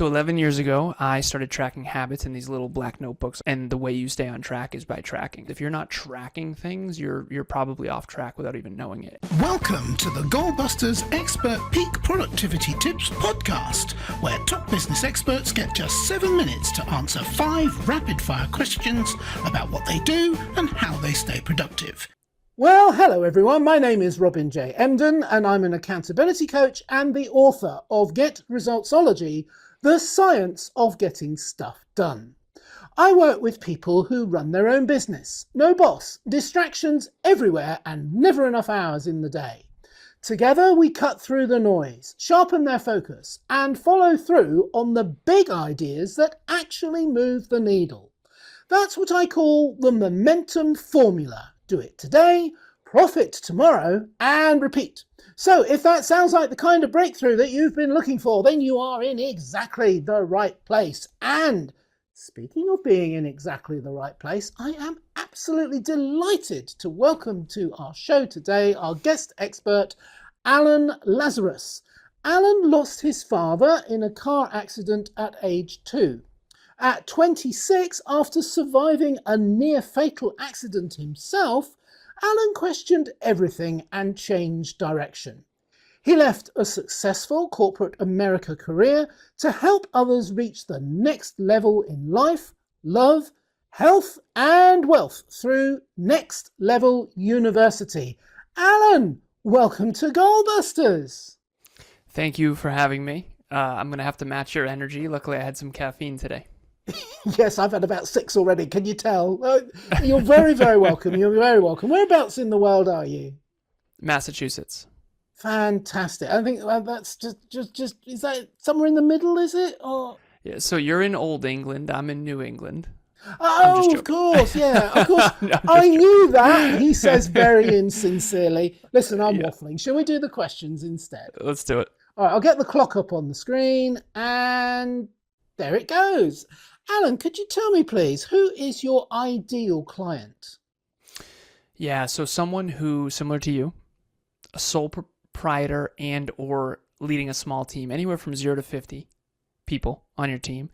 So 11 years ago, I started tracking habits in these little black notebooks, and the way you stay on track is by tracking. If you're not tracking things, you're probably off track without even knowing it. Welcome to the Goalbusters Expert Peak Productivity Tips podcast, where top business experts get just 7 minutes to answer 5 rapid-fire questions about what they do and how they stay productive. Well, hello everyone. My name is Robin J. Emden, and I'm an accountability coach and the author of Get Resultsology, the science of getting stuff done. I work with people who run their own business. No boss, distractions everywhere, and never enough hours in the day. Together we cut through the noise, sharpen their focus, and follow through on the big ideas that actually move the needle. That's what I call the momentum formula. Do it today, profit tomorrow, and repeat. So if that sounds like the kind of breakthrough that you've been looking for, then you are in exactly the right place. And speaking of being in exactly the right place, I am absolutely delighted to welcome to our show today our guest expert, Alan Lazaros. Alan lost his father in a car accident at age 2. At 26, after surviving a near-fatal accident himself, Alan questioned everything and changed direction. He left a successful corporate America career to help others reach the next level in life, love, health and wealth through Next Level University. Alan, welcome to Goalbusters. Thank you for having me. I'm going to have to match your energy. Luckily, I had some caffeine today. Yes, I've had about 6 already. Can you tell? You're very, very welcome. You're very welcome. Whereabouts in the world are you? Massachusetts. Fantastic. I think that's just is that somewhere in the middle, is it? Or Yeah, so you're in Old England. I'm in New England. oh, of course, yeah, of course. I knew that. He says very insincerely. Listen, I'm waffling. Shall we do the questions instead? Let's do it. All right, I'll get the clock up on the screen, and there it goes. Alan, could you tell me, please, who is your ideal client? Yeah, so someone who, similar to you, a sole proprietor and or leading a small team, anywhere from 0 to 50 people on your team,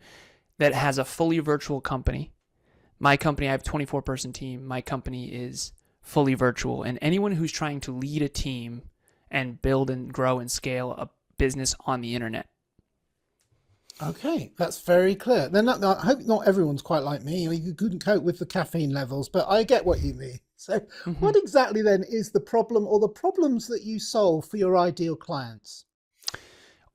that has a fully virtual company. My company, I have a 24-person team. My company is fully virtual. And anyone who's trying to lead a team and build and grow and scale a business on the internet. Okay, that's very clear. I hope not everyone's quite like me. You couldn't cope with the caffeine levels, but I get what you mean. So what exactly then is the problem or the problems that you solve for your ideal clients?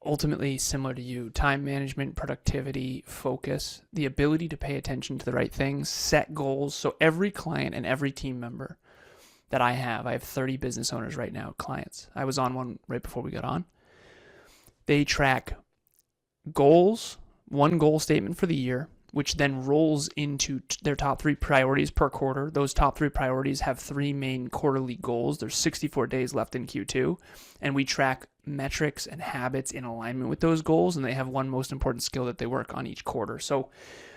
Ultimately, similar to you, time management, productivity, focus, the ability to pay attention to the right things, set goals. So every client and every team member that I have 30 business owners right now, clients. I was on one right before we got on. They track goals, one goal statement for the year, which then rolls into their top 3 priorities per quarter. Those top 3 priorities have 3 main quarterly goals. There's 64 days left in Q2, and we track metrics and habits in alignment with those goals, and they have one most important skill that they work on each quarter. So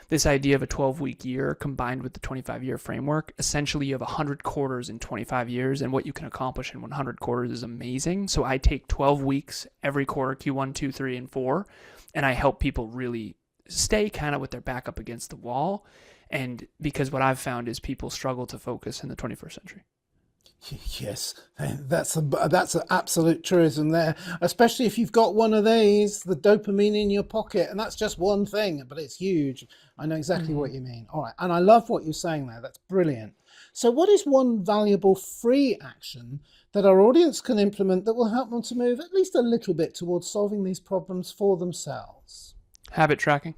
this idea of a 12-week year combined with the 25-year framework, essentially you have 100 quarters in 25 years, and what you can accomplish in 100 quarters is amazing. So I take 12 weeks every quarter, Q1, 2, 3, and 4, and I help people really stay kind of with their back up against the wall. And because what I've found is people struggle to focus in the 21st century. Yes, that's an absolute truism there, especially if you've got one of these, the dopamine in your pocket, and that's just one thing, but it's huge. I know exactly what you mean. All right, and I love what you're saying there. That's brilliant. So what is one valuable free action that our audience can implement that will help them to move at least a little bit towards solving these problems for themselves? Habit tracking.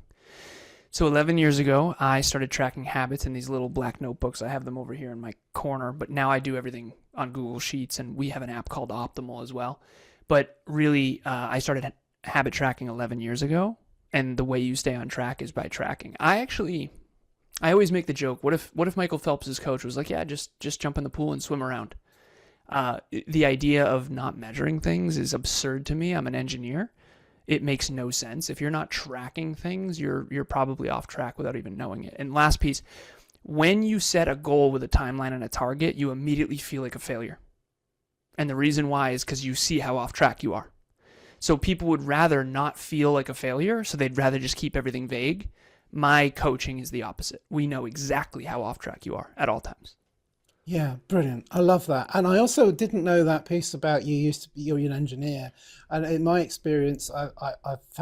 So 11 years ago, I started tracking habits in these little black notebooks. I have them over here in my corner, but now I do everything on Google Sheets, and we have an app called Optimal as well. But really, I started habit tracking 11 years ago, and the way you stay on track is by tracking. I always make the joke, what if Michael Phelps' coach was like, yeah, just jump in the pool and swim around? The idea of not measuring things is absurd to me. I'm an engineer. It makes no sense. If you're not tracking things, you're probably off track without even knowing it. And last piece, when you set a goal with a timeline and a target, you immediately feel like a failure. And the reason why is because you see how off track you are. So people would rather not feel like a failure, so they'd rather just keep everything vague. My coaching is the opposite. We know exactly how off track you are at all times. Yeah, brilliant. I love that. And I also didn't know that piece about you're an engineer. And in my experience,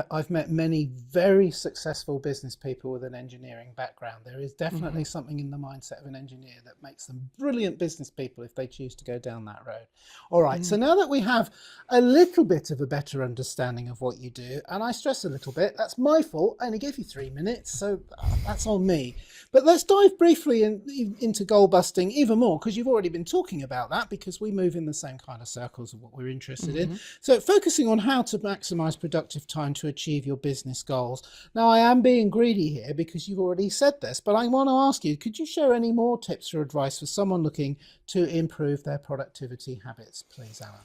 I've met many very successful business people with an engineering background. There is definitely something in the mindset of an engineer that makes them brilliant business people if they choose to go down that road. All right. So now that we have a little bit of a better understanding of what you do, and I stress a little bit, that's my fault. I only gave you 3 minutes, so that's on me. But let's dive briefly into goal busting even more, because you've already been talking about that, because we move in the same kind of circles of what we're interested in. So focusing on how to maximize productive time to achieve your business goals. Now, I am being greedy here because you've already said this, but I want to ask you, could you share any more tips or advice for someone looking to improve their productivity habits, please, Alan?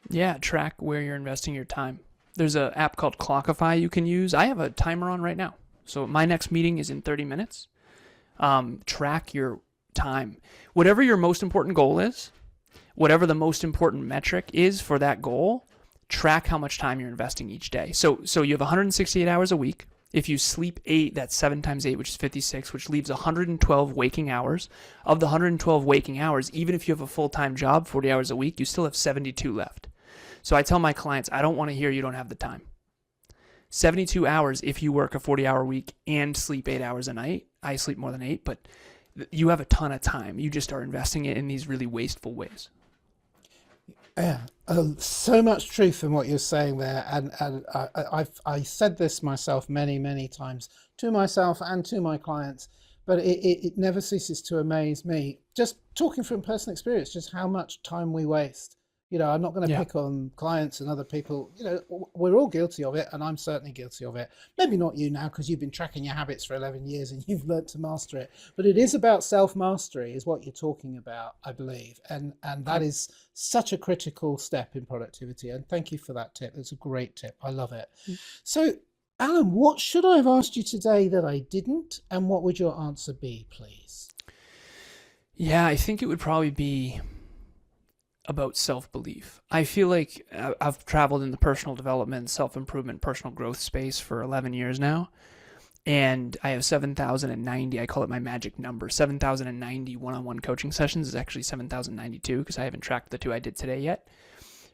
Yeah, track where you're investing your time. There's an app called Clockify you can use. I have a timer on right now. So my next meeting is in 30 minutes. Track your time. Whatever your most important goal is, whatever the most important metric is for that goal, track how much time you're investing each day. So you have 168 hours a week. If you sleep 8, that's 7 times 8, which is 56, which leaves 112 waking hours. Of the 112 waking hours, even if you have a full-time job, 40 hours a week, you still have 72 left. So I tell my clients, I don't want to hear you don't have the time. 72 hours if you work a 40-hour week and sleep 8 hours a night. I sleep more than 8, but you have a ton of time. You just are investing it in these really wasteful ways. Yeah, so much truth in what you're saying there, and I said this myself many times to myself and to my clients, but it never ceases to amaze me, just talking from personal experience, just how much time we waste. You know, I'm not going to pick on clients and other people. You know, we're all guilty of it, and I'm certainly guilty of it. Maybe not you now, because you've been tracking your habits for 11 years and you've learned to master it. But it is about self-mastery is what you're talking about, I believe. And that is such a critical step in productivity. And thank you for that tip. It's a great tip. I love it. So, Alan, what should I have asked you today that I didn't? And what would your answer be, please? Yeah, I think it would probably be about self-belief. I feel like I've traveled in the personal development, self-improvement, personal growth space for 11 years now. And I have 7,090, I call it my magic number. 7,090 one-on-one coaching sessions is actually 7,092 because I haven't tracked the 2 I did today yet.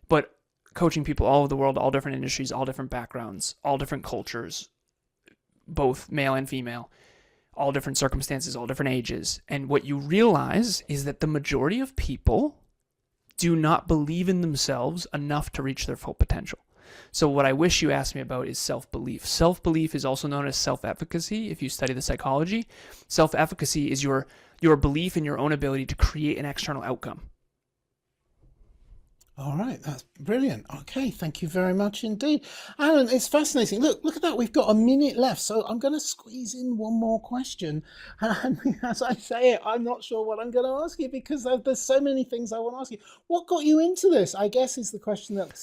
But coaching people all over the world, all different industries, all different backgrounds, all different cultures, both male and female, all different circumstances, all different ages. And what you realize is that the majority of people do not believe in themselves enough to reach their full potential. So what I wish you asked me about is self-belief. Self-belief is also known as self-efficacy if you study the psychology. Self-efficacy is your belief in your own ability to create an external outcome. All right, that's brilliant. Okay, thank you very much indeed. Alan, it's fascinating. Look at that. We've got a minute left, so I'm going to squeeze in one more question. And as I say it, I'm not sure what I'm going to ask you because there's so many things I want to ask you. What got you into this, I guess, is the question that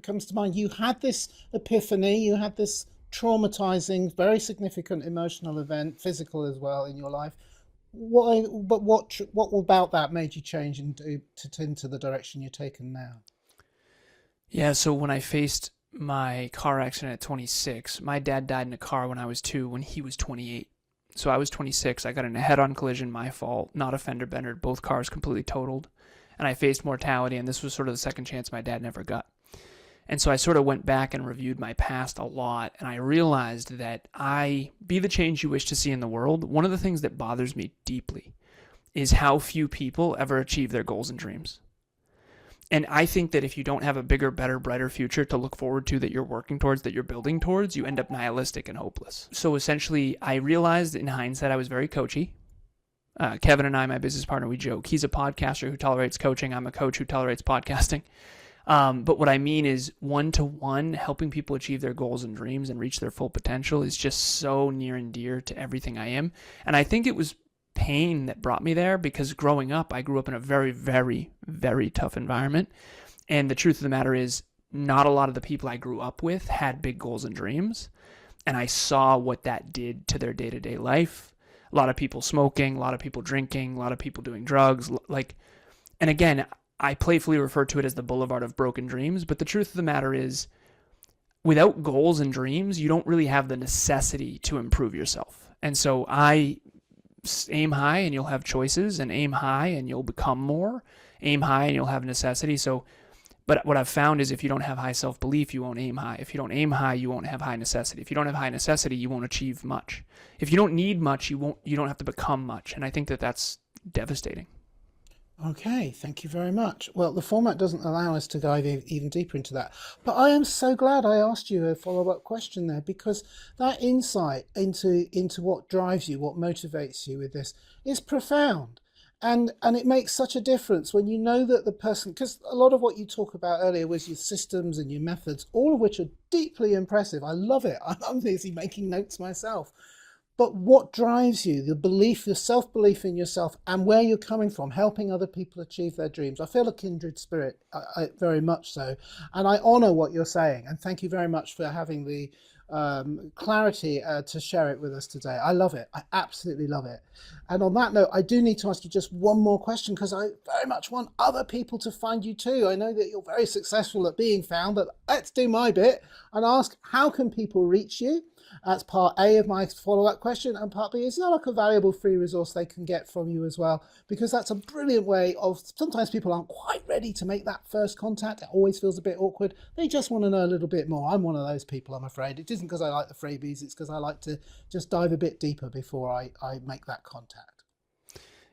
comes to mind. You had this epiphany, you had this traumatizing, very significant emotional event, physical as well, in your life. What about that made you change into the direction you're taking now? Yeah, so when I faced my car accident at 26, my dad died in a car when I was 2, when he was 28. So I was 26, I got in a head-on collision, my fault, not a fender bender, both cars completely totaled. And I faced mortality, and this was sort of the second chance my dad never got. And so I sort of went back and reviewed my past a lot, and I realized that be the change you wish to see in the world. One of the things that bothers me deeply is how few people ever achieve their goals and dreams. And I think that if you don't have a bigger, better, brighter future to look forward to that you're working towards, that you're building towards, you end up nihilistic and hopeless. So essentially, I realized in hindsight I was very coachy. Kevin and I, my business partner, we joke. He's a podcaster who tolerates coaching. I'm a coach who tolerates podcasting. But what I mean is one-to-one, helping people achieve their goals and dreams and reach their full potential is just so near and dear to everything I am. And I think it was pain that brought me there because growing up, I grew up in a very, very, very tough environment. And the truth of the matter is not a lot of the people I grew up with had big goals and dreams. And I saw what that did to their day-to-day life. A lot of people smoking, a lot of people drinking, a lot of people doing drugs. And again, I playfully refer to it as the boulevard of broken dreams, but the truth of the matter is without goals and dreams, you don't really have the necessity to improve yourself. And so I aim high and you'll have choices, and aim high and you'll become more. Aim high and you'll have necessity. But what I've found is if you don't have high self-belief, you won't aim high. If you don't aim high, you won't have high necessity. If you don't have high necessity, you won't achieve much. If you don't need much, you don't have to become much. And I think that that's devastating. Okay, thank you very much. Well, the format doesn't allow us to dive even deeper into that, but I am so glad I asked you a follow-up question there, because that insight into what drives you, what motivates you with this is profound. And it makes such a difference when you know that the person, because a lot of what you talk about earlier was your systems and your methods, all of which are deeply impressive. I love it. I'm busy making notes myself. But what drives you, the belief, the self-belief in yourself and where you're coming from, helping other people achieve their dreams. I feel a kindred spirit, very much so. And I honour what you're saying. And thank you very much for having the clarity to share it with us today. I love it. I absolutely love it. And on that note, I do need to ask you just one more question, because I very much want other people to find you too. I know that you're very successful at being found, but let's do my bit and ask, how can people reach you? That's part A of my follow-up question. And part B, is there like a valuable free resource they can get from you as well? Because that's a brilliant way of, sometimes people aren't quite ready to make that first contact. It always feels a bit awkward. They just want to know a little bit more. I'm one of those people, I'm afraid. It isn't because I like the freebies. It's because I like to just dive a bit deeper before I make that contact.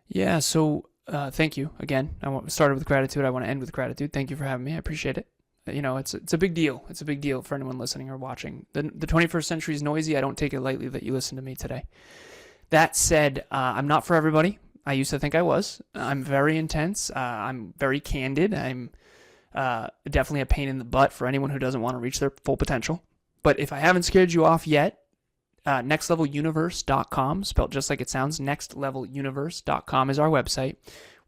Yeah, so thank you again. Started with gratitude. I want to end with gratitude. Thank you for having me. I appreciate it. It's a big deal. It's a big deal for anyone listening or watching. The 21st century is noisy. I don't take it lightly that you listen to me today. That said, I'm not for everybody. I used to think I was. I'm very intense. I'm very candid. I'm definitely a pain in the butt for anyone who doesn't want to reach their full potential. But if I haven't scared you off yet, nextleveluniverse.com, spelled just like it sounds, nextleveluniverse.com is our website.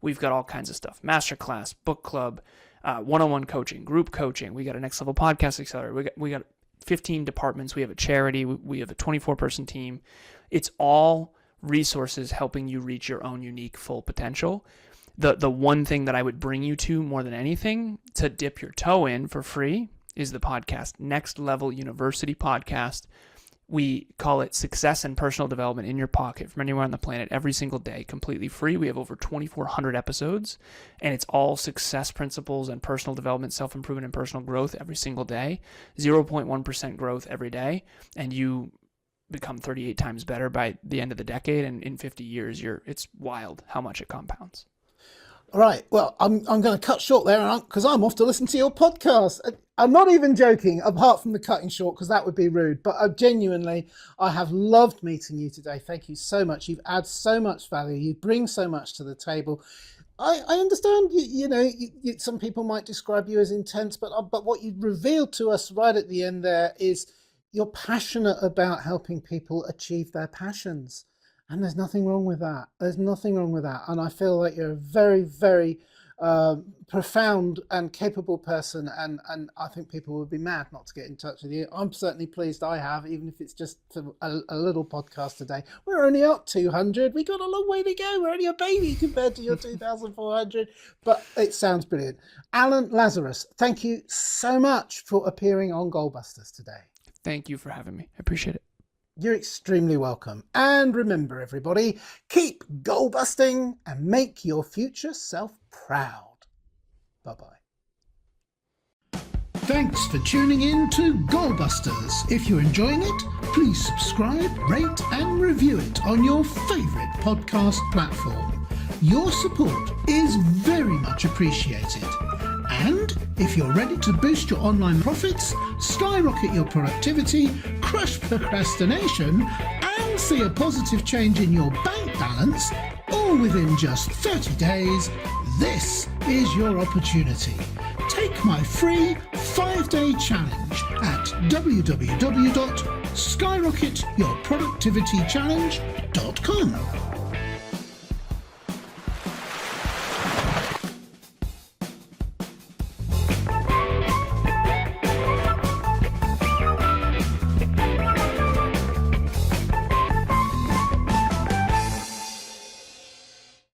We've got all kinds of stuff. Masterclass, book club, one-on-one coaching, group coaching. We got a Next Level Podcast Accelerator. We got 15 departments. We have a charity. We have a 24-person team. It's all resources helping you reach your own unique full potential. The one thing that I would bring you to more than anything to dip your toe in for free is the podcast, Next Level University Podcast. We call it Success and Personal Development in Your Pocket from anywhere on the planet every single day, completely free. We have over 2,400 episodes, and it's all success principles and personal development, self-improvement, and personal growth every single day. 0.1% growth every day, and you become 38 times better by the end of the decade, and in 50 years, it's wild how much it compounds. All right. Well, I'm going to cut short there because I'm off to listen to your podcast. I'm not even joking, apart from the cutting short, because that would be rude. But I have loved meeting you today. Thank you so much. You've added so much value. You bring so much to the table. I understand, some people might describe you as intense, but what you revealed to us right at the end there is you're passionate about helping people achieve their passions. And there's nothing wrong with that. There's nothing wrong with that. And I feel like you're a very, very profound and capable person. And I think people would be mad not to get in touch with you. I'm certainly pleased I have, even if it's just a little podcast today. We're only up 200. We got a long way to go. We're only a baby compared to your 2,400. But it sounds brilliant. Alan Lazaros, thank you so much for appearing on Goalbusters today. Thank you for having me. I appreciate it. You're extremely welcome. And remember, everybody, keep goal busting and make your future self proud. Bye-bye. Thanks for tuning in to Goalbusters. If you're enjoying it, please subscribe, rate and review it on your favourite podcast platform. Your support is very much appreciated. And if you're ready to boost your online profits, skyrocket your productivity, crush procrastination, and see a positive change in your bank balance, all within just 30 days, this is your opportunity. Take my free 5-day challenge at www.skyrocketyourproductivitychallenge.com.